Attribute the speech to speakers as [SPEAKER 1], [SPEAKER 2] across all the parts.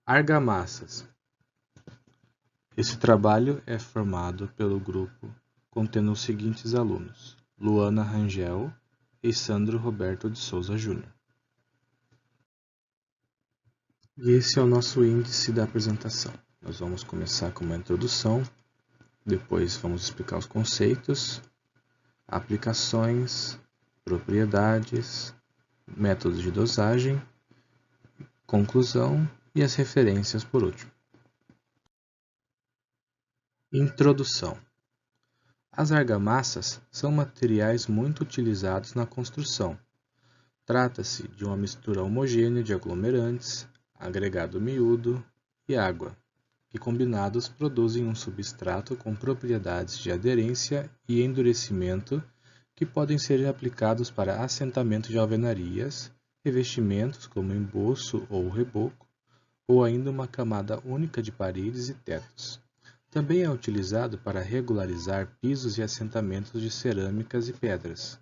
[SPEAKER 1] Argamassas. Esse trabalho é formado pelo grupo contendo os seguintes alunos: Luana Rangel e Sandro Roberto de Souza Júnior. E esse é o nosso índice da apresentação. Nós vamos começar com uma introdução, depois vamos explicar os conceitos, aplicações, propriedades, métodos de dosagem, conclusão e as referências por último. Introdução. As argamassas são materiais muito utilizados na construção. Trata-se de uma mistura homogênea de aglomerantes, agregado miúdo e água, que combinados produzem um substrato com propriedades de aderência e endurecimento que podem ser aplicados para assentamento de alvenarias, revestimentos como emboço ou reboco, ou ainda uma camada única de paredes e tetos. Também é utilizado para regularizar pisos e assentamentos de cerâmicas e pedras,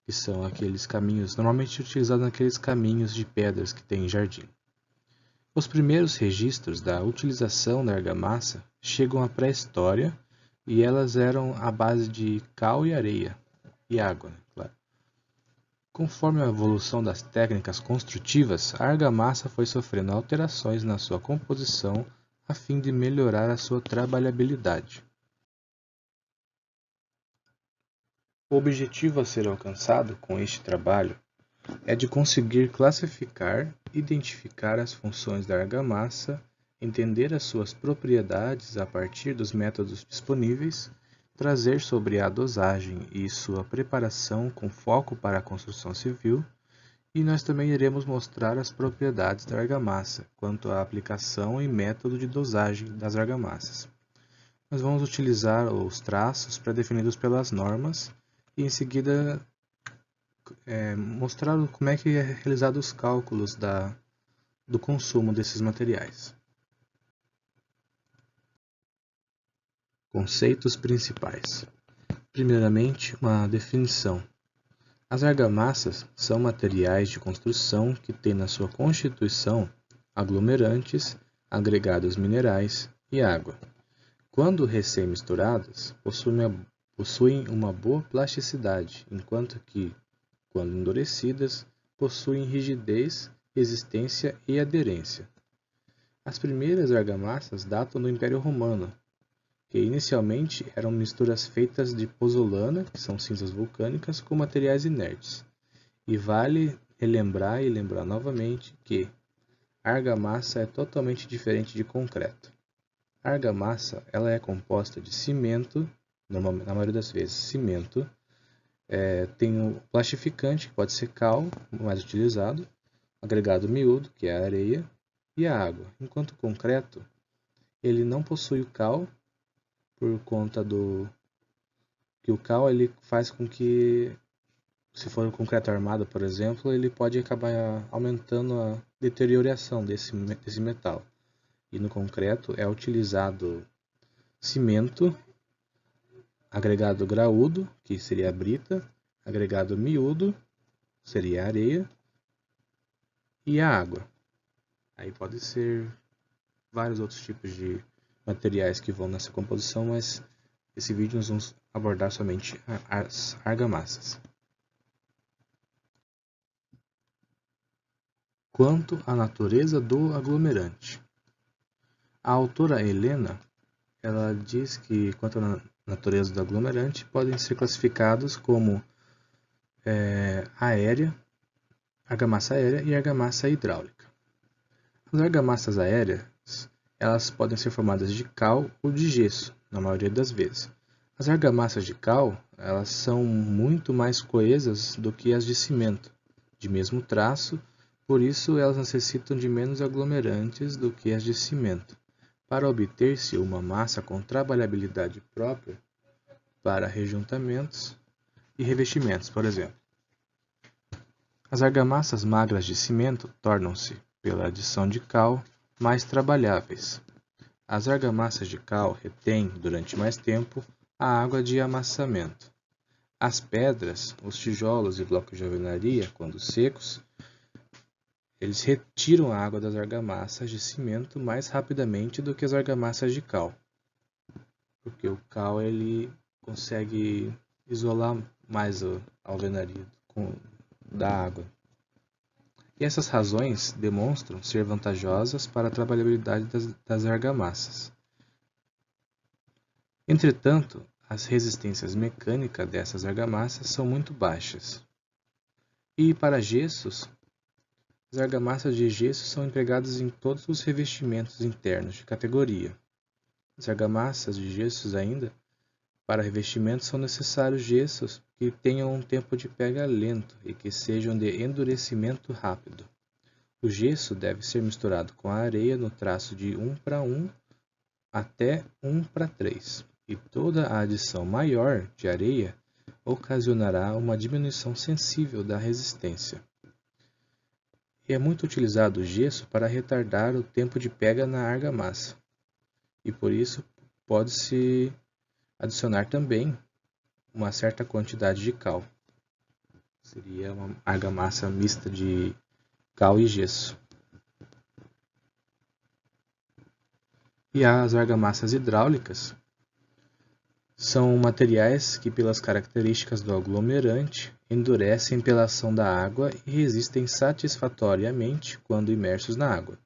[SPEAKER 1] que são aqueles caminhos normalmente utilizados naqueles caminhos de pedras que tem em jardim. Os primeiros registros da utilização da argamassa chegam à pré-história e elas eram à base de cal e areia e água, claro. Conforme a evolução das técnicas construtivas, a argamassa foi sofrendo alterações na sua composição a fim de melhorar a sua trabalhabilidade. O objetivo a ser alcançado com este trabalho é de conseguir classificar e identificar as funções da argamassa, entender as suas propriedades a partir dos métodos disponíveis, trazer sobre a dosagem e sua preparação com foco para a construção civil, e nós também iremos mostrar as propriedades da argamassa quanto à aplicação e método de dosagem das argamassas. Nós vamos utilizar os traços pré-definidos pelas normas e em seguida mostrar como é que é realizado os cálculos do consumo desses materiais. Conceitos principais. Primeiramente, uma definição. As argamassas são materiais de construção que têm na sua constituição aglomerantes, agregados minerais e água. Quando recém-misturadas, possuem uma boa plasticidade, enquanto que, quando endurecidas, possuem rigidez, resistência e aderência. As primeiras argamassas datam do Império Romano, que inicialmente eram misturas feitas de pozolana, que são cinzas vulcânicas, com materiais inertes. E vale relembrar e lembrar novamente que a argamassa é totalmente diferente de concreto. A argamassa ela é composta de cimento, na maioria das vezes cimento, tem o plastificante, que pode ser cal, mais utilizado, agregado miúdo, que é a areia, e a água. Enquanto o concreto, ele não possui o cal, por conta que o cal ele faz com que, se for um concreto armado, por exemplo, ele pode acabar aumentando a deterioração desse metal. E no concreto é utilizado cimento, agregado graúdo, que seria a brita, agregado miúdo, seria a areia, e a água. Aí pode ser vários outros tipos de materiais que vão nessa composição, mas nesse vídeo nós vamos abordar somente as argamassas. Quanto à natureza do aglomerante. A autora Helena, ela diz que, quanto à natureza do aglomerante, podem ser classificados como argamassa aérea e argamassa hidráulica. As argamassas aéreas elas podem ser formadas de cal ou de gesso, na maioria das vezes. As argamassas de cal elas são muito mais coesas do que as de cimento, de mesmo traço, por isso elas necessitam de menos aglomerantes do que as de cimento, para obter-se uma massa com trabalhabilidade própria para rejuntamentos e revestimentos, por exemplo. As argamassas magras de cimento tornam-se, pela adição de cal, mais trabalháveis. As argamassas de cal retêm, durante mais tempo, a água de amassamento. As pedras, os tijolos e blocos de alvenaria, quando secos, eles retiram a água das argamassas de cimento mais rapidamente do que as argamassas de cal, porque o cal ele consegue isolar mais a alvenaria da água. E essas razões demonstram ser vantajosas para a trabalhabilidade das argamassas. Entretanto, as resistências mecânicas dessas argamassas são muito baixas. E para gessos, as argamassas de gesso são empregadas em todos os revestimentos internos de categoria. As argamassas de gessos ainda, para revestimentos são necessários gessos que tenham um tempo de pega lento e que sejam de endurecimento rápido. O gesso deve ser misturado com a areia no traço de 1:1 até 1:3, e toda a adição maior de areia ocasionará uma diminuição sensível da resistência. E é muito utilizado o gesso para retardar o tempo de pega na argamassa, e por isso pode-se adicionar também uma certa quantidade de cal. Seria uma argamassa mista de cal e gesso. E as argamassas hidráulicas são materiais que, pelas características do aglomerante, endurecem pela ação da água e resistem satisfatoriamente quando imersos na água.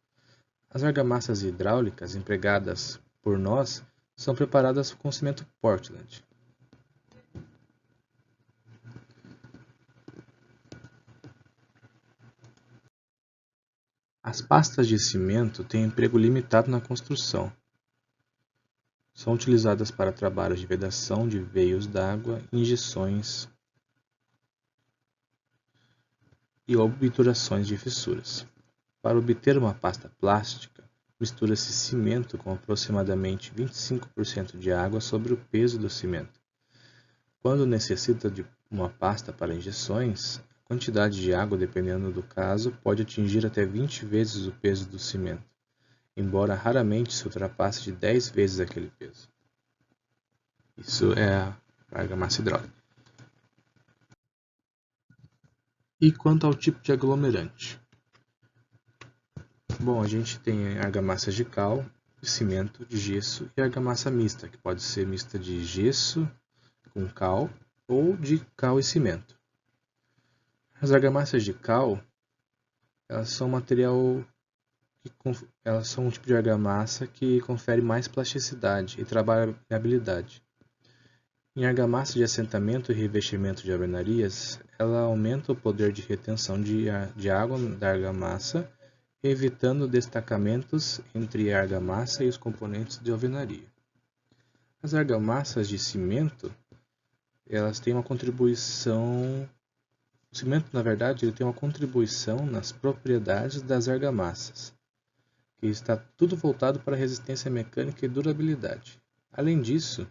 [SPEAKER 1] As argamassas hidráulicas empregadas por nós são preparadas com cimento Portland. As pastas de cimento têm emprego limitado na construção. São utilizadas para trabalhos de vedação de veios d'água, injeções e obturações de fissuras. Para obter uma pasta plástica, mistura-se cimento com aproximadamente 25% de água sobre o peso do cimento. Quando necessita de uma pasta para injeções, a quantidade de água, dependendo do caso, pode atingir até 20 vezes o peso do cimento, embora raramente se ultrapasse de 10 vezes aquele peso. Isso é a argamassa hidráulica. E quanto ao tipo de aglomerante? Bom, a gente tem argamassas de cal, de cimento, de gesso e argamassa mista, que pode ser mista de gesso com cal ou de cal e cimento. As argamassas de cal, elas são elas são um tipo de argamassa que confere mais plasticidade e trabalhabilidade. Em argamassa de assentamento e revestimento de alvenarias, ela aumenta o poder de retenção de água da argamassa, evitando destacamentos entre a argamassa e os componentes de alvenaria. As argamassas de cimento, elas têm uma contribuição. O cimento, na verdade, ele tem uma contribuição nas propriedades das argamassas, que está tudo voltado para resistência mecânica e durabilidade. Além disso,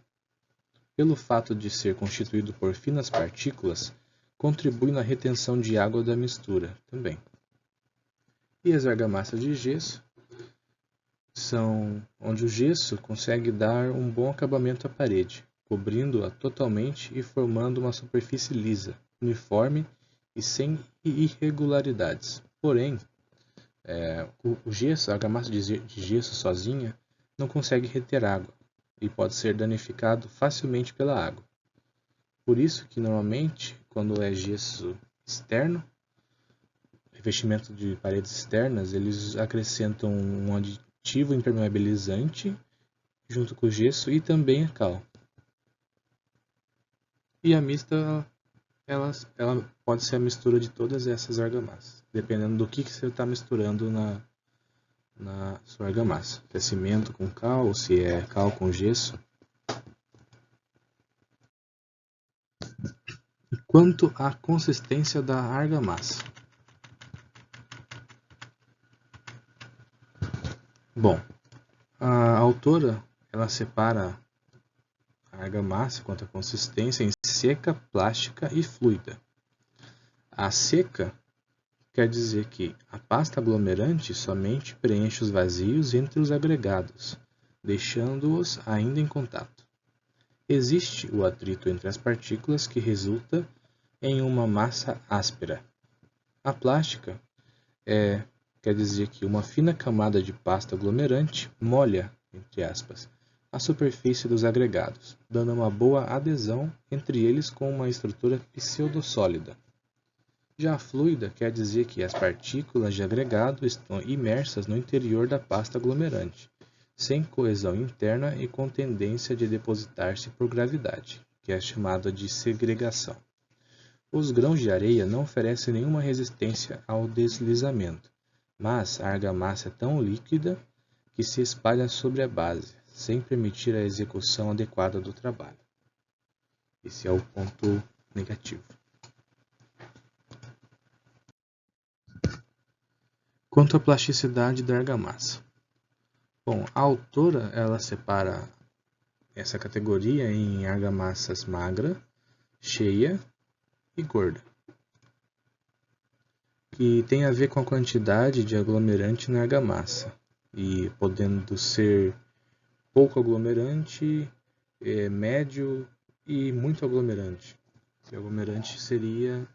[SPEAKER 1] pelo fato de ser constituído por finas partículas, contribui na retenção de água da mistura também. E as argamassas de gesso são onde o gesso consegue dar um bom acabamento à parede, cobrindo-a totalmente e formando uma superfície lisa, uniforme e sem irregularidades. Porém, o gesso, a argamassa de gesso sozinha, não consegue reter água e pode ser danificado facilmente pela água. Por isso que normalmente, quando é gesso externo, revestimento de paredes externas, eles acrescentam um aditivo impermeabilizante junto com o gesso e também a cal. E a mista, ela pode ser a mistura de todas essas argamassas, dependendo do que você está misturando na sua argamassa. Se é cimento com cal, ou se é cal com gesso. E quanto à consistência da argamassa? Bom, a autora ela separa a argamassa quanto à consistência em seca, plástica e fluida. A seca quer dizer que a pasta aglomerante somente preenche os vazios entre os agregados, deixando-os ainda em contato. Existe o atrito entre as partículas que resulta em uma massa áspera. A plástica é quer dizer que uma fina camada de pasta aglomerante molha, entre aspas, a superfície dos agregados, dando uma boa adesão entre eles com uma estrutura pseudossólida. Já a fluida quer dizer que as partículas de agregado estão imersas no interior da pasta aglomerante, sem coesão interna e com tendência de depositar-se por gravidade, que é chamada de segregação. Os grãos de areia não oferecem nenhuma resistência ao deslizamento, mas a argamassa é tão líquida que se espalha sobre a base, sem permitir a execução adequada do trabalho. Esse é o ponto negativo. Quanto à plasticidade da argamassa. Bom, a autora ela separa essa categoria em argamassas magra, cheia e gorda, que tem a ver com a quantidade de aglomerante na argamassa, e podendo ser pouco aglomerante, médio e muito aglomerante. O aglomerante seria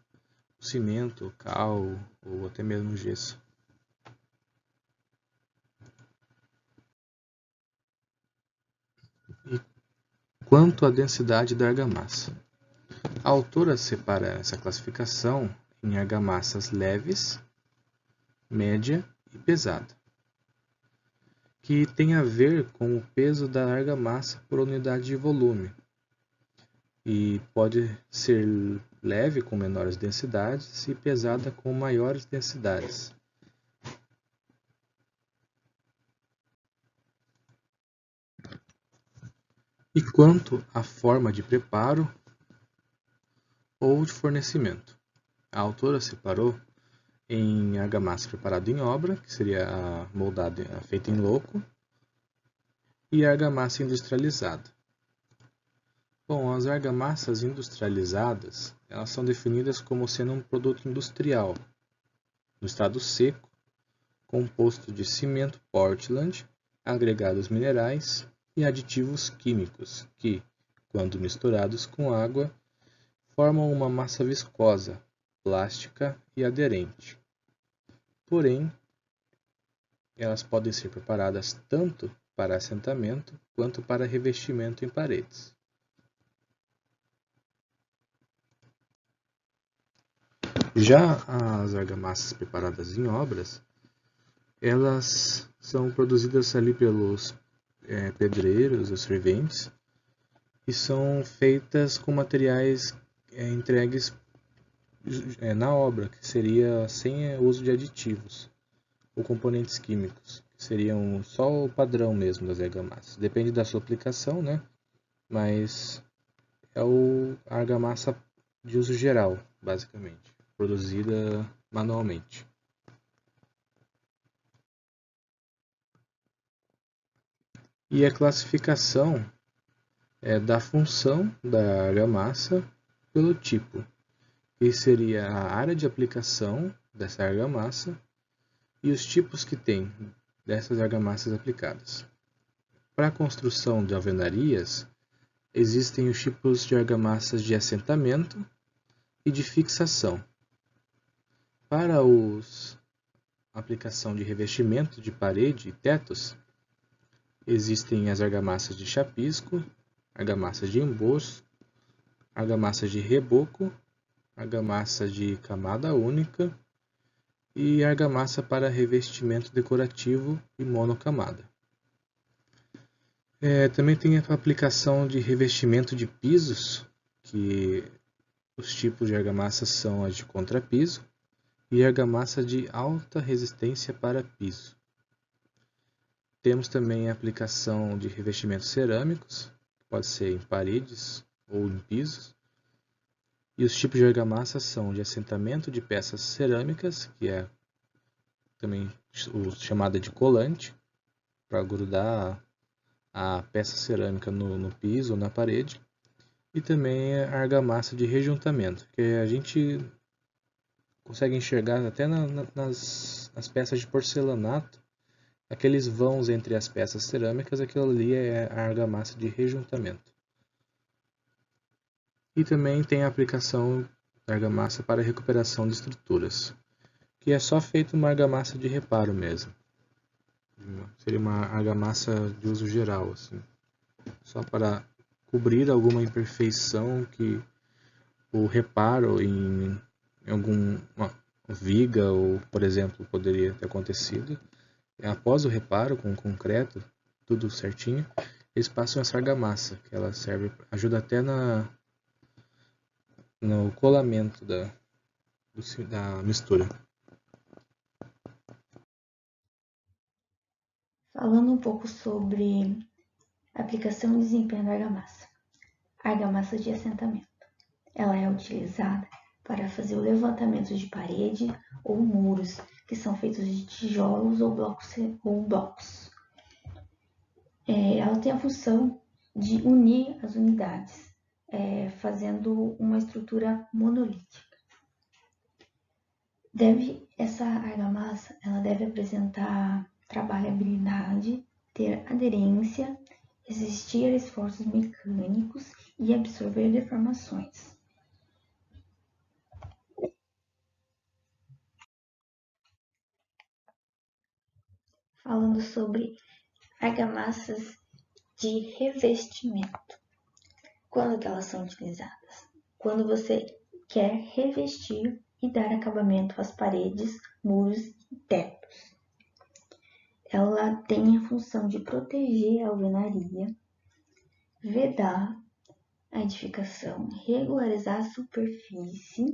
[SPEAKER 1] o cimento, o cal ou até mesmo o gesso. E quanto à densidade da argamassa. A autora separa essa classificação em argamassas leves, média e pesada, que tem a ver com o peso da argamassa por unidade de volume, e pode ser leve com menores densidades e pesada com maiores densidades. E quanto à forma de preparo ou de fornecimento. A autora separou em argamassa preparada em obra, que seria a moldada feita em loco, e argamassa industrializada. Bom, as argamassas industrializadas, elas são definidas como sendo um produto industrial, no estado seco, composto de cimento Portland, agregados minerais e aditivos químicos que, quando misturados com água, formam uma massa viscosa, plástica e aderente. Porém, elas podem ser preparadas tanto para assentamento quanto para revestimento em paredes. Já as argamassas preparadas em obras, elas são produzidas ali pelos pedreiros, os serventes, e são feitas com materiais entregues na obra, que seria sem uso de aditivos ou componentes químicos, que seriam só o padrão mesmo das argamassas. Depende da sua aplicação, né? Mas é a argamassa de uso geral, basicamente, produzida manualmente. E a classificação da função da argamassa pelo tipo, que seria a área de aplicação dessa argamassa e os tipos que tem dessas argamassas aplicadas. Para a construção de alvenarias, existem os tipos de argamassas de assentamento e de fixação. Para a aplicação de revestimento de parede e tetos, existem as argamassas de chapisco, argamassas de emboço, argamassas de reboco, argamassa de camada única e argamassa para revestimento decorativo e monocamada. Também tem a aplicação de revestimento de pisos, que os tipos de argamassa são as de contrapiso e argamassa de alta resistência para piso. Temos também a aplicação de revestimentos cerâmicos, que pode ser em paredes ou em pisos. E os tipos de argamassa são de assentamento de peças cerâmicas, que é também chamada de colante, para grudar a peça cerâmica no piso ou na parede. E também a argamassa de rejuntamento, que a gente consegue enxergar até nas peças de porcelanato, aqueles vãos entre as peças cerâmicas, aquilo ali é a argamassa de rejuntamento. E também tem a aplicação da argamassa para recuperação de estruturas, que é só feito uma argamassa de reparo mesmo. Seria uma argamassa de uso geral, assim, só para cobrir alguma imperfeição que o reparo em alguma viga ou, por exemplo, poderia ter acontecido. Após o reparo com concreto, tudo certinho, eles passam essa argamassa, que ela ajuda até no colamento da mistura.
[SPEAKER 2] Falando um pouco sobre aplicação e desempenho da argamassa. Argamassa de assentamento. Ela é utilizada para fazer o levantamento de parede ou muros, que são feitos de tijolos ou blocos. Ela tem a função de unir as unidades, fazendo uma estrutura monolítica. Essa argamassa ela deve apresentar trabalhabilidade, ter aderência, resistir a esforços mecânicos e absorver deformações. Falando sobre argamassas de revestimento. Quando que elas são utilizadas? Quando você quer revestir e dar acabamento às paredes, muros e tetos. Ela tem a função de proteger a alvenaria, vedar a edificação, regularizar a superfície,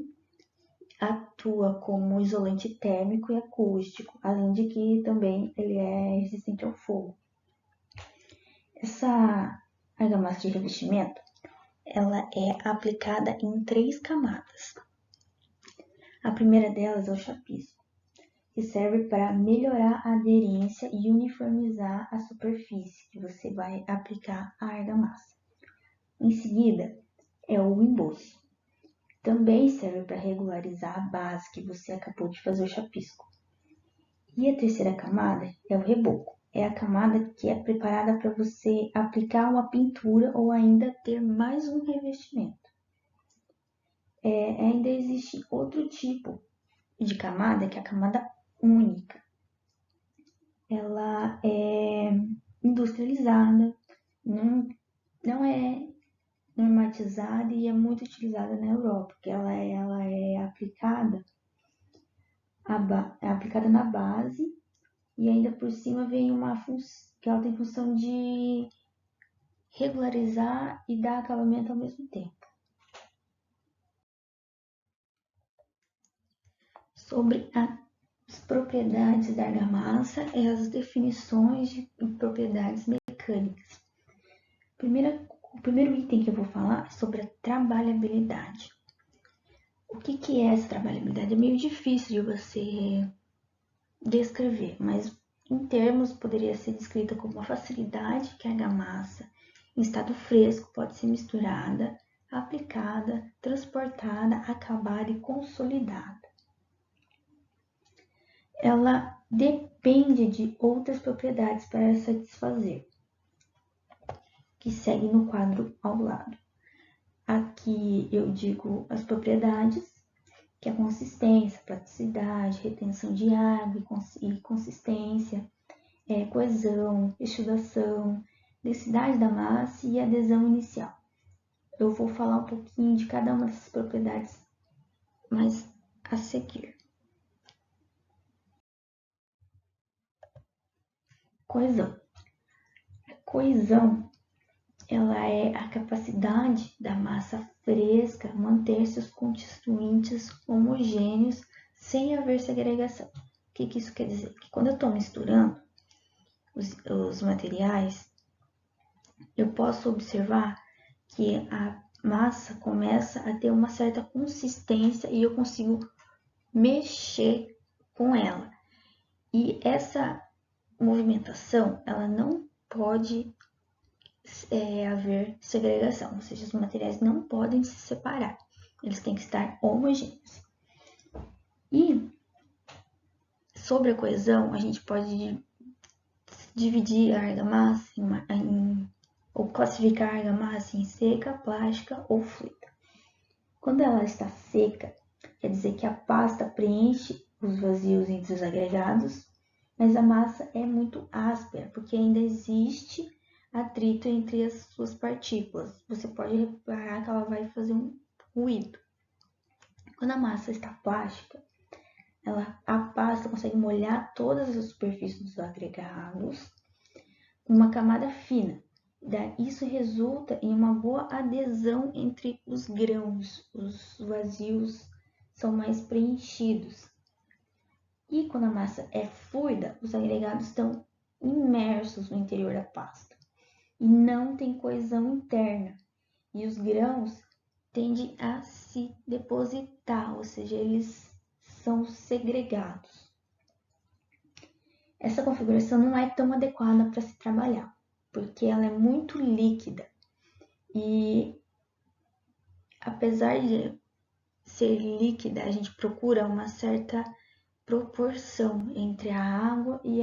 [SPEAKER 2] atua como isolante térmico e acústico, além de que também ele é resistente ao fogo. Essa argamassa de revestimento, ela é aplicada em 3 camadas. A primeira delas é o chapisco, que serve para melhorar a aderência e uniformizar a superfície que você vai aplicar a argamassa. Em seguida, é o emboço. Também serve para regularizar a base que você acabou de fazer o chapisco. E a terceira camada é o reboco. É a camada que é preparada para você aplicar uma pintura ou ainda ter mais um revestimento. Ainda existe outro tipo de camada, que é a camada única. Ela é industrializada, não é normatizada e é muito utilizada na Europa, porque ela é aplicada na base e ainda por cima vem uma função que ela tem função de regularizar e dar acabamento ao mesmo tempo. Sobre as propriedades da argamassa e as definições de propriedades mecânicas. O primeiro item que eu vou falar é sobre a trabalhabilidade. O que é essa trabalhabilidade? É meio difícil de você descrever, mas em termos poderia ser descrita como uma facilidade que a argamassa, em estado fresco, pode ser misturada, aplicada, transportada, acabada e consolidada. Ela depende de outras propriedades para satisfazer, que segue no quadro ao lado. Aqui eu digo as propriedades, que é a consistência, praticidade, retenção de água e consistência, coesão, exudação, densidade da massa e adesão inicial. Eu vou falar um pouquinho de cada uma dessas propriedades mais a seguir. Coesão. A coesão, ela é a capacidade da massa fresca manter seus constituintes homogêneos sem haver segregação. O que isso quer dizer? Que quando eu estou misturando os materiais, eu posso observar que a massa começa a ter uma certa consistência e eu consigo mexer com ela. E essa movimentação, ela não pode haver segregação, ou seja, os materiais não podem se separar, eles têm que estar homogêneos. E sobre a coesão, a gente pode dividir a argamassa ou classificar a argamassa em seca, plástica ou fluida. Quando ela está seca, quer dizer que a pasta preenche os vazios entre os agregados, mas a massa é muito áspera, porque ainda existe atrito entre as suas partículas. Você pode reparar que ela vai fazer um ruído. Quando a massa está plástica, a pasta consegue molhar todas as superfícies dos agregados com uma camada fina. Isso resulta em uma boa adesão entre os grãos, os vazios são mais preenchidos. E quando a massa é fluida, os agregados estão imersos no interior da pasta e não tem coesão interna. E os grãos tendem a se depositar, ou seja, eles são segregados. Essa configuração não é tão adequada para se trabalhar, porque ela é muito líquida e, apesar de ser líquida, a gente procura uma certa proporção entre a água e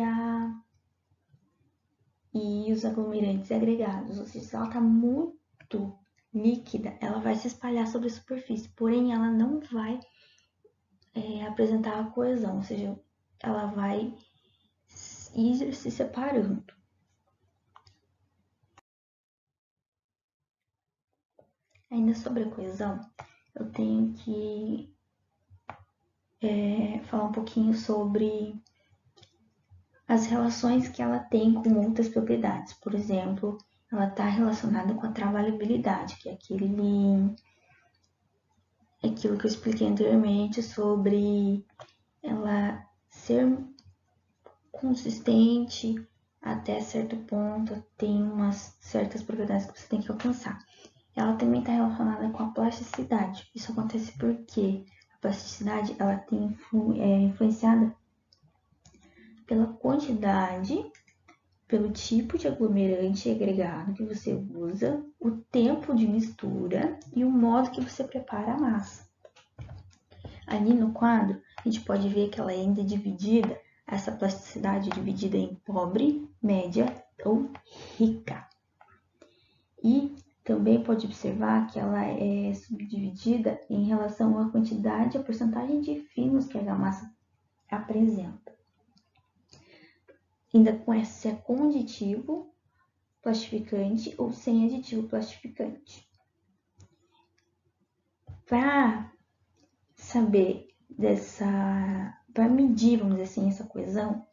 [SPEAKER 2] os aglomerantes agregados. Ou seja, se ela está muito líquida, ela vai se espalhar sobre a superfície, porém ela não vai apresentar a coesão, ou seja, ela vai ir se separando. Ainda sobre a coesão, eu tenho que falar um pouquinho sobre as relações que ela tem com outras propriedades. Por exemplo, ela está relacionada com a trabalhabilidade, que é aquilo que eu expliquei anteriormente sobre ela ser consistente até certo ponto, tem umas certas propriedades que você tem que alcançar. Ela também está relacionada com a plasticidade. Isso acontece porque a plasticidade ela é influenciada pela quantidade, pelo tipo de aglomerante agregado que você usa, o tempo de mistura e o modo que você prepara a massa. Ali no quadro, a gente pode ver que ela é ainda dividida, essa plasticidade é dividida em pobre, média ou rica. E também pode observar que ela é subdividida em relação à quantidade e à porcentagem de finos que a argamassa apresenta. Ainda se é com aditivo plastificante ou sem aditivo plastificante. Para saber para medir, vamos dizer assim, essa coesão,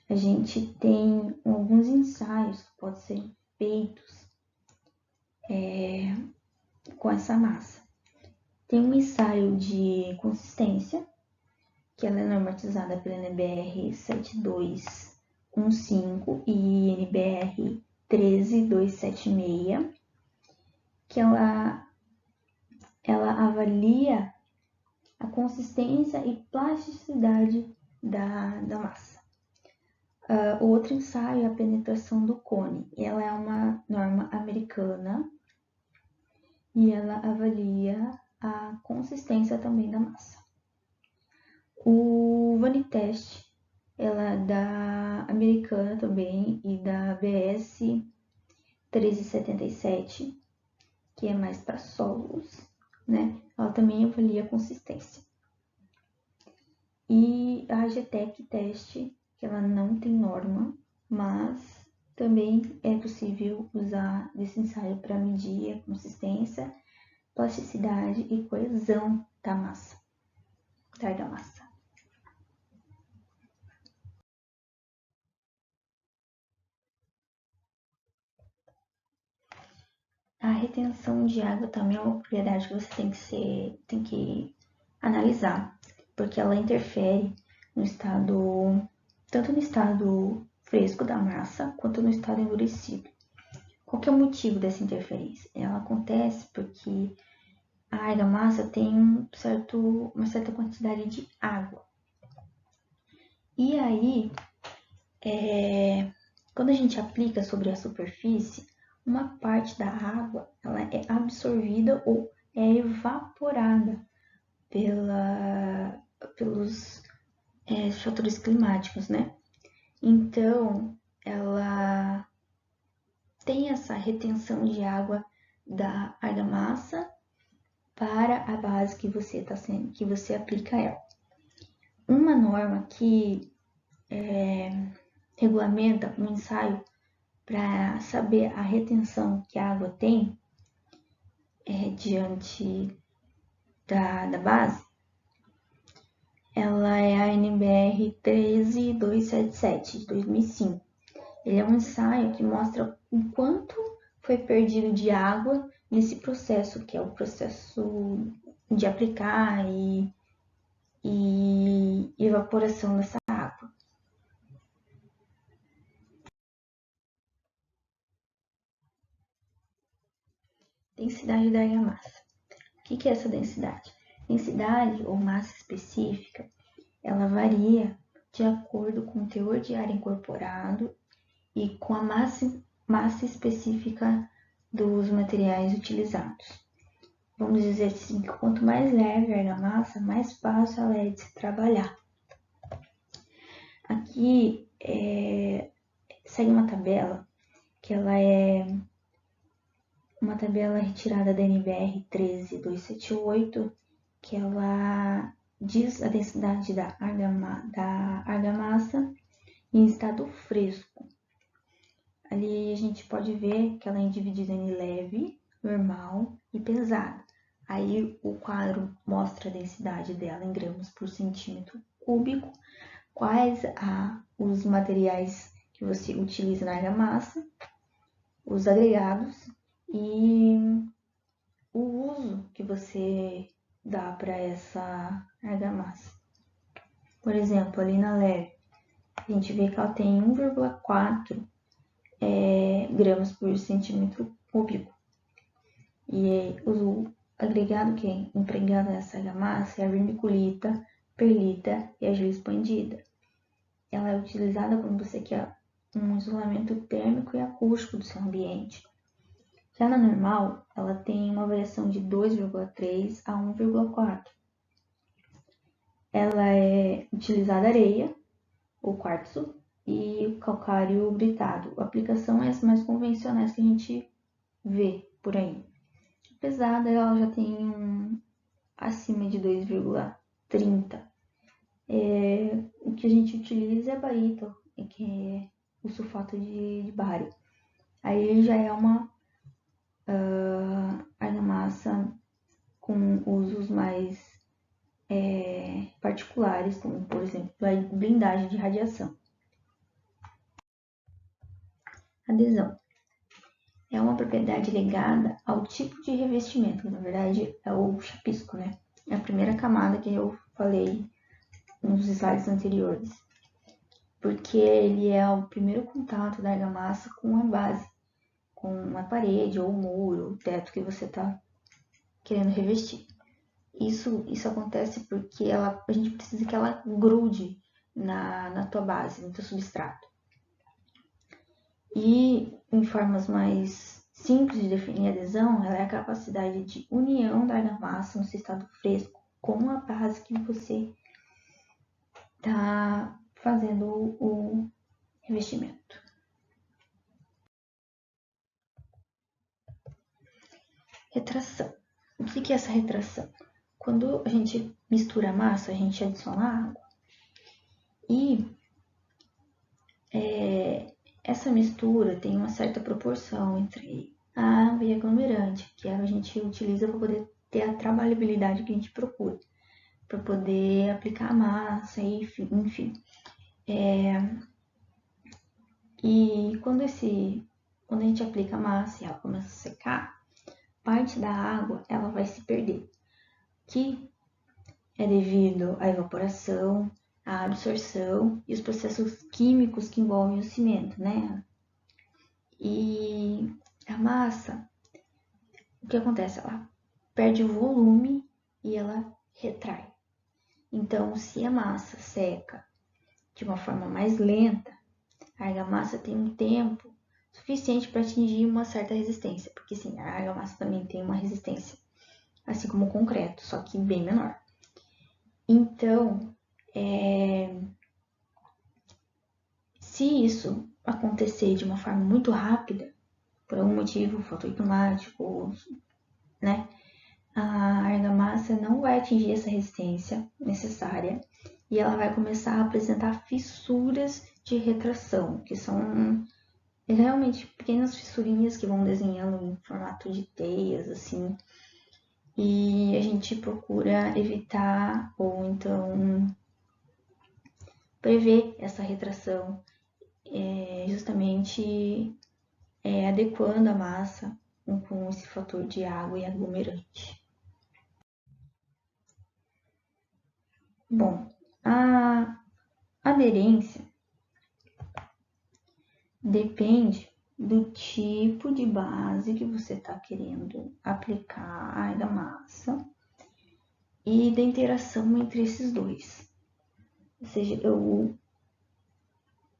[SPEAKER 2] a gente tem alguns ensaios que podem ser feitos com essa massa. Tem um ensaio de consistência, que ela é normatizada pela NBR 7215 e NBR 13276, que ela avalia a consistência e plasticidade da massa. O outro ensaio é a penetração do cone. Ela é uma norma americana e ela avalia a consistência também da massa. O Vanitest, ela é da americana também e da BS 1377, que é mais para solos, né? Ela também avalia a consistência. E a AGTEC Test, que ela não tem norma, mas também é possível usar esse ensaio para medir a consistência, plasticidade e coesão da massa, da argamassa. A retenção de água também é uma propriedade que você tem que analisar, porque ela interfere tanto no estado fresco da massa quanto no estado endurecido. Qual que é o motivo dessa interferência? Ela acontece porque a argamassa tem uma certa quantidade de água. E aí, quando a gente aplica sobre a superfície, uma parte da água ela é absorvida ou é evaporada pelos fatores climáticos, né? Então, ela tem essa retenção de água da argamassa para a base que você aplica ela. Uma norma que regulamenta um ensaio para saber a retenção que a água tem diante da base, ela é a NBR 13277 de 2005. Ele é um ensaio que mostra o quanto foi perdido de água nesse processo, que é o processo de aplicar e evaporação dessa água. Densidade da argamassa. O que é essa densidade? Densidade ou massa específica, ela varia de acordo com o teor de ar incorporado e com a massa específica dos materiais utilizados. Vamos dizer assim, que quanto mais leve a argamassa, mais fácil ela é de se trabalhar. Aqui segue uma tabela, que ela é uma tabela retirada da NBR 13278, que ela diz a densidade da argamassa em estado fresco. Ali a gente pode ver que ela é dividida em leve, normal e pesada. Aí o quadro mostra a densidade dela em gramas por centímetro cúbico, quais os materiais que você utiliza na argamassa, os agregados e o uso que você dá para essa argamassa. Por exemplo, ali na leve, a gente vê que ela tem 1,4 gramas por centímetro cúbico. E o agregado que é empregado nessa argamassa é a vermiculita, perlita e argila expandida. Ela é utilizada quando você quer um isolamento térmico e acústico do seu ambiente. Já na normal, ela tem uma variação de 2,3 a 1,4. Ela é utilizada areia, o quartzo e o calcário britado. A aplicação é as mais convencionais que a gente vê por aí. Pesada, ela já tem acima de 2,30. O que a gente utiliza é barito, que é o sulfato de bário. Aí já é uma argamassa com usos mais particulares, como por exemplo a blindagem de radiação. Adesão. É uma propriedade ligada ao tipo de revestimento, na verdade é o chapisco, né? É a primeira camada que eu falei nos slides anteriores, porque ele é o primeiro contato da argamassa com a base, com uma parede ou um muro, o teto que você está querendo revestir. Isso acontece porque a gente precisa que ela grude na tua base, no teu substrato. E em formas mais simples de definir a adesão, ela é a capacidade de união da argamassa no seu estado fresco com a base que você está fazendo o revestimento. Retração. O que é essa retração? Quando a gente mistura a massa, a gente adiciona água. E essa mistura tem uma certa proporção entre a água e aglomerante, que a gente utiliza para poder ter a trabalhabilidade que a gente procura, para poder aplicar a massa, enfim. E quando a gente aplica a massa e ela começa a secar, parte da água ela vai se perder, que é devido à evaporação, à absorção e os processos químicos que envolvem o cimento, né? E a massa, o que acontece? Ela perde o volume e ela retrai. Então, se a massa seca de uma forma mais lenta, a argamassa tem um tempo suficiente para atingir uma certa resistência, porque sim, a argamassa também tem uma resistência, assim como o concreto, só que bem menor. Então, se isso acontecer de uma forma muito rápida, por algum motivo, fator climático, né, a argamassa não vai atingir essa resistência necessária e ela vai começar a apresentar fissuras de retração, que são realmente pequenas fissurinhas que vão desenhando em formato de teias, assim. E a gente procura evitar ou então prever essa retração, justamente adequando a massa com esse fator de água e aglomerante. Bom, a aderência depende do tipo de base que você está querendo aplicar à argamassa e da interação entre esses dois. Ou seja,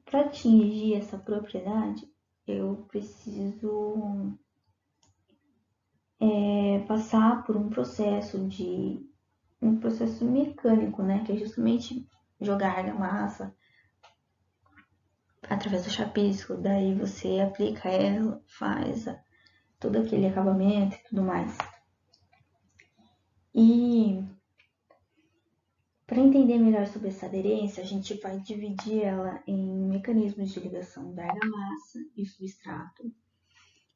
[SPEAKER 2] para atingir essa propriedade, eu preciso passar por um processo mecânico, né, que é justamente jogar a argamassa através do chapisco, daí você aplica ela, faz todo aquele acabamento e tudo mais. E para entender melhor sobre essa aderência, a gente vai dividir ela em mecanismos de ligação da argamassa e substrato,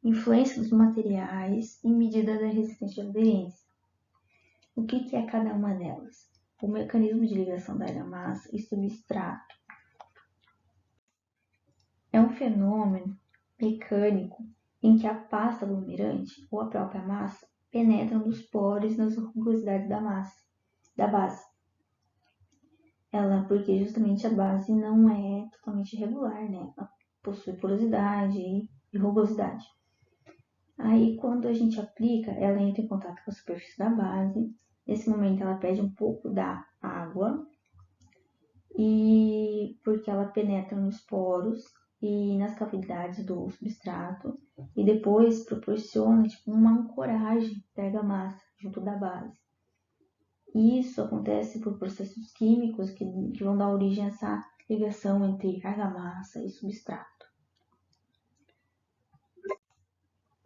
[SPEAKER 2] influência dos materiais e medida da resistência de aderência. O que é cada uma delas? O mecanismo de ligação da argamassa e substrato é um fenômeno mecânico em que a pasta aglomerante ou a própria massa penetram nos poros e nas rugosidades da base. Porque justamente a base não é totalmente regular, né? Ela possui porosidade e rugosidade. Aí, quando a gente aplica, ela entra em contato com a superfície da base. Nesse momento, ela perde um pouco da água, e porque ela penetra nos poros e nas cavidades do substrato, e depois proporciona uma ancoragem da argamassa junto da base. Isso acontece por processos químicos que vão dar origem a essa ligação entre argamassa e substrato.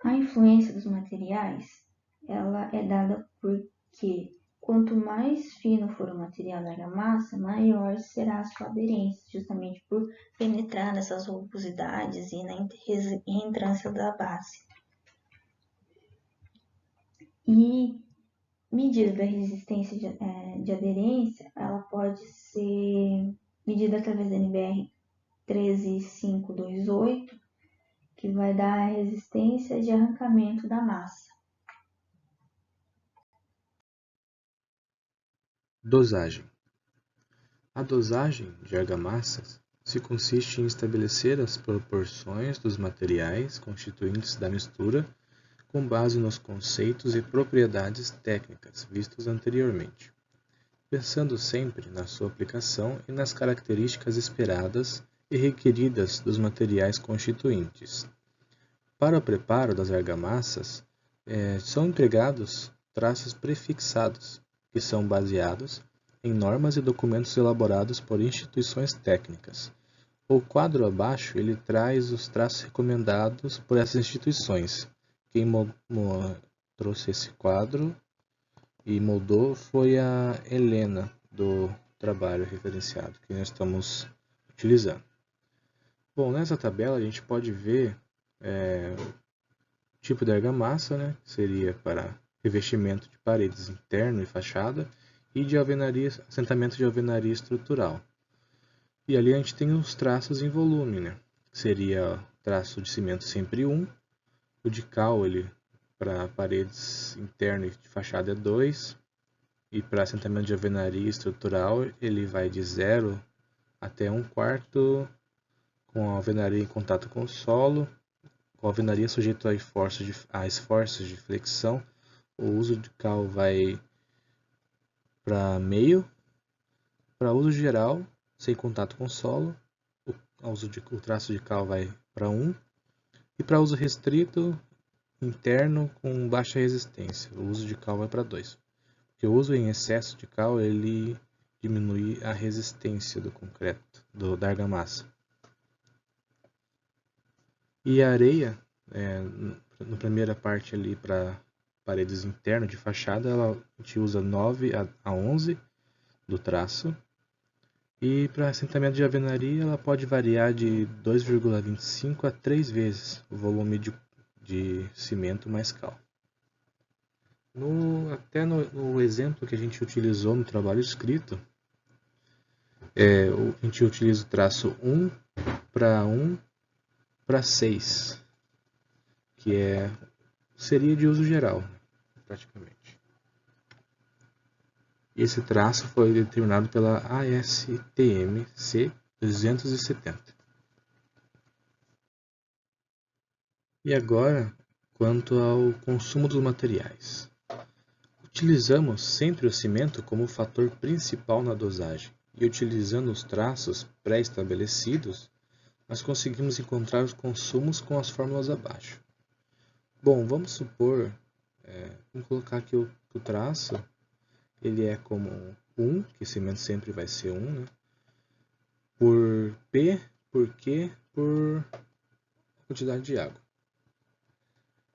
[SPEAKER 2] A influência dos materiais, ela é dada porque quanto mais fino for o material da argamassa, maior será a sua aderência, justamente por penetrar nessas rugosidades e na reentrância da base. E medida da resistência de aderência, ela pode ser medida através da NBR 13528, que vai dar a resistência de arrancamento da massa.
[SPEAKER 1] Dosagem. A dosagem de argamassas se consiste em estabelecer as proporções dos materiais constituintes da mistura com base nos conceitos e propriedades técnicas vistos anteriormente, pensando sempre na sua aplicação e nas características esperadas e requeridas dos materiais constituintes. Para o preparo das argamassas, são empregados traços prefixados, que são baseados em normas e documentos elaborados por instituições técnicas. O quadro abaixo ele traz os traços recomendados por essas instituições. Quem trouxe esse quadro e moldou foi a Helena, do trabalho referenciado que nós estamos utilizando. Bom, nessa tabela a gente pode ver o tipo de argamassa, né, que seria para revestimento de paredes interno e fachada, e de alvenaria, assentamento de alvenaria estrutural. E ali a gente tem os traços em volume, né, que seria o traço de cimento sempre 1, o de cal para paredes interno e de fachada é 2, e para assentamento de alvenaria estrutural ele vai de 0 até 1/4, com a alvenaria em contato com o solo, com a alvenaria sujeita a esforços de flexão. O uso de cal vai para meio. Para uso geral, sem contato com o solo, o traço de cal vai para 1. E para uso restrito, interno, com baixa resistência, o uso de cal vai para 2. Porque o uso em excesso de cal ele diminui a resistência do concreto, da argamassa. E a areia, na primeira parte ali para paredes internas de fachada, a gente usa 9 a 11 do traço. E para assentamento de alvenaria, ela pode variar de 2,25 a 3 vezes o volume de cimento mais cal. Até no exemplo que a gente utilizou no trabalho escrito, a gente utiliza o traço 1 para 6, que seria de uso geral, praticamente. Esse traço foi determinado pela ASTM C270. E agora, quanto ao consumo dos materiais. Utilizamos sempre o cimento como fator principal na dosagem, e utilizando os traços pré-estabelecidos, nós conseguimos encontrar os consumos com as fórmulas abaixo. Bom, vamos supor, vamos colocar aqui o traço, ele é como 1, que cimento sempre vai ser 1, né? Por P, por Q, por quantidade de água.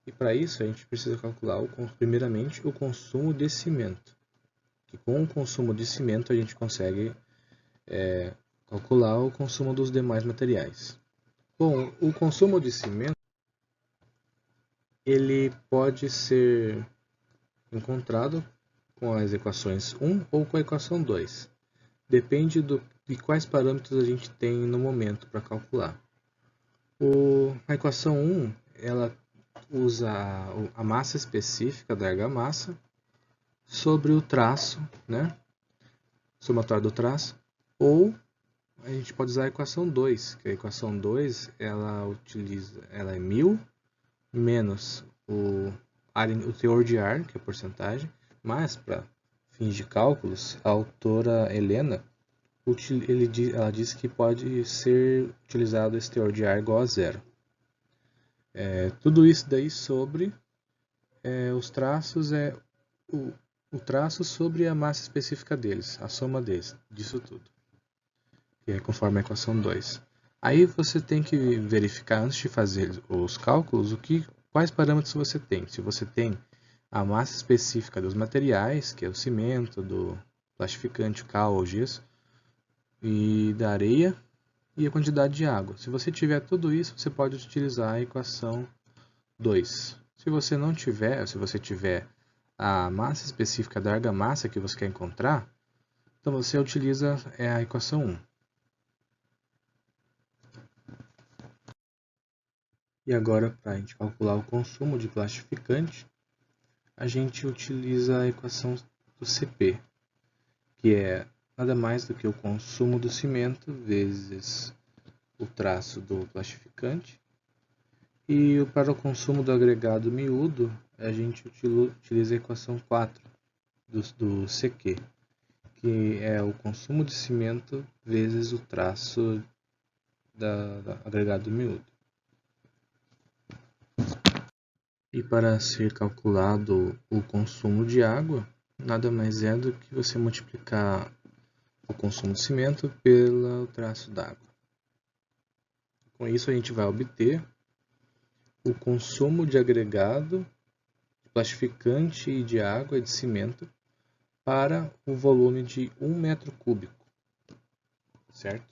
[SPEAKER 1] E para isso a gente precisa calcular primeiramente o consumo de cimento. Que com o consumo de cimento a gente consegue calcular o consumo dos demais materiais. Bom, o consumo de cimento ele pode ser encontrado com as equações 1 ou com a equação 2. Depende de quais parâmetros a gente tem no momento para calcular. A equação 1 ela usa a massa específica da argamassa sobre o traço, né? Somatório do traço, ou a gente pode usar a equação 2, que a equação 2 ela é 1000 menos o teor de ar, que é a porcentagem, mas para fins de cálculos, a autora Helena ela diz que pode ser utilizado esse teor de ar igual a zero. Tudo isso daí sobre os traços o traço sobre a massa específica deles, a soma disso tudo, que é conforme a equação 2. Aí você tem que verificar antes de fazer os cálculos quais parâmetros você tem. Se você tem a massa específica dos materiais, que é o cimento, do plastificante, cal ou gesso, e da areia, e a quantidade de água. Se você tiver tudo isso, você pode utilizar a equação 2. Se você não tiver, se você tiver a massa específica da argamassa que você quer encontrar, então você utiliza a equação 1. E agora, para a gente calcular o consumo de plastificante, a gente utiliza a equação do CP, que é nada mais do que o consumo do cimento vezes o traço do plastificante. E para o consumo do agregado miúdo, a gente utiliza a equação 4 do CQ, que é o consumo de cimento vezes o traço da agregado miúdo. E para ser calculado o consumo de água, nada mais é do que você multiplicar o consumo de cimento pelo traço d'água. Com isso a gente vai obter o consumo de agregado, de plastificante e de água e de cimento para o volume de 1 metro cúbico, certo?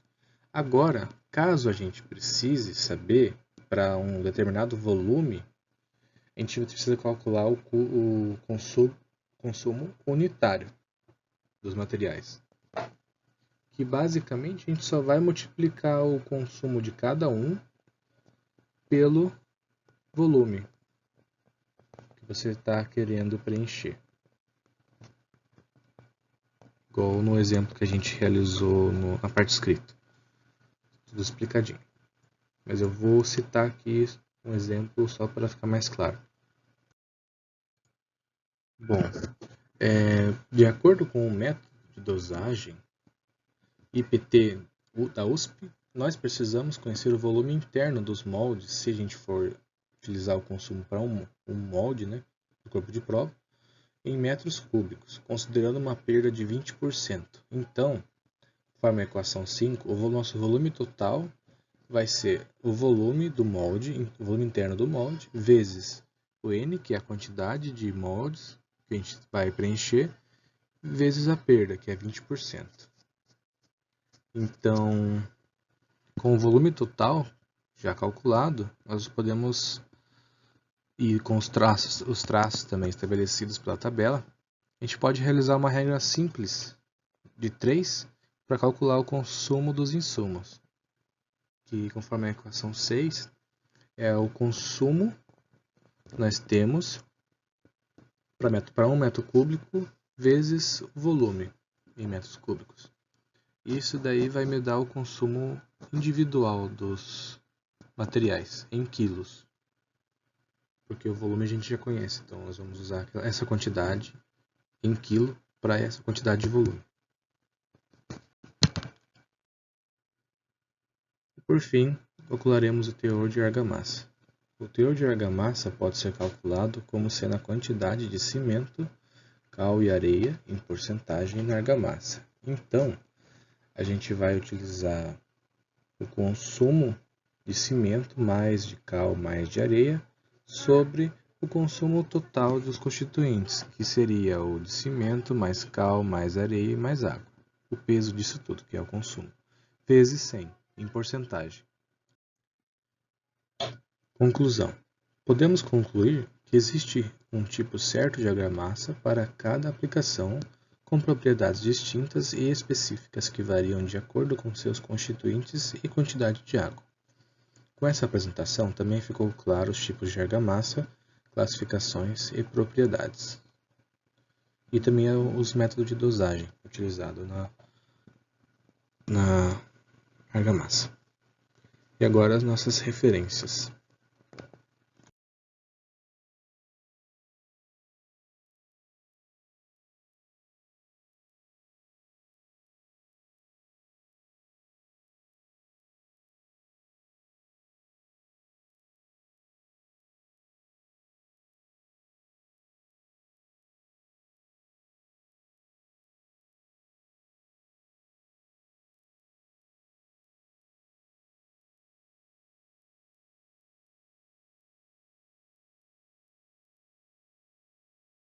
[SPEAKER 1] Agora, caso a gente precise saber para um determinado volume, a gente precisa calcular o consumo unitário dos materiais. Que basicamente a gente só vai multiplicar o consumo de cada um pelo volume que você está querendo preencher. Igual no exemplo que a gente realizou na parte escrita. Tudo explicadinho. Mas eu vou citar aqui um exemplo só para ficar mais claro. Bom, de acordo com o método de dosagem IPT da USP, nós precisamos conhecer o volume interno dos moldes, se a gente for utilizar o consumo para um molde, né, do corpo de prova, em metros cúbicos, considerando uma perda de 20%. Então, conforme a equação 5, o nosso volume total vai ser o volume do molde, o volume interno do molde, vezes o N, que é a quantidade de moldes que a gente vai preencher, vezes a perda, que é 20%. Então, com o volume total já calculado, nós podemos, e com os traços também estabelecidos pela tabela, a gente pode realizar uma regra simples de 3 para calcular o consumo dos insumos, que conforme a equação 6 é o consumo que nós temos para 1 metro cúbico vezes o volume em metros cúbicos. Isso daí vai me dar o consumo individual dos materiais em quilos, porque o volume a gente já conhece, então nós vamos usar essa quantidade em quilo para essa quantidade de volume. E por fim, calcularemos o teor de argamassa. O teor de argamassa pode ser calculado como sendo a quantidade de cimento, cal e areia em porcentagem na argamassa. Então, a gente vai utilizar o consumo de cimento mais de cal mais de areia sobre o consumo total dos constituintes, que seria o de cimento mais cal mais areia e mais água. O peso disso tudo, que é o consumo, vezes 100, em porcentagem. Conclusão. Podemos concluir que existe um tipo certo de argamassa para cada aplicação, com propriedades distintas e específicas que variam de acordo com seus constituintes e quantidade de água. Com essa apresentação também ficou claro os tipos de argamassa, classificações e propriedades. E também os métodos de dosagem utilizados na argamassa. E agora as nossas referências.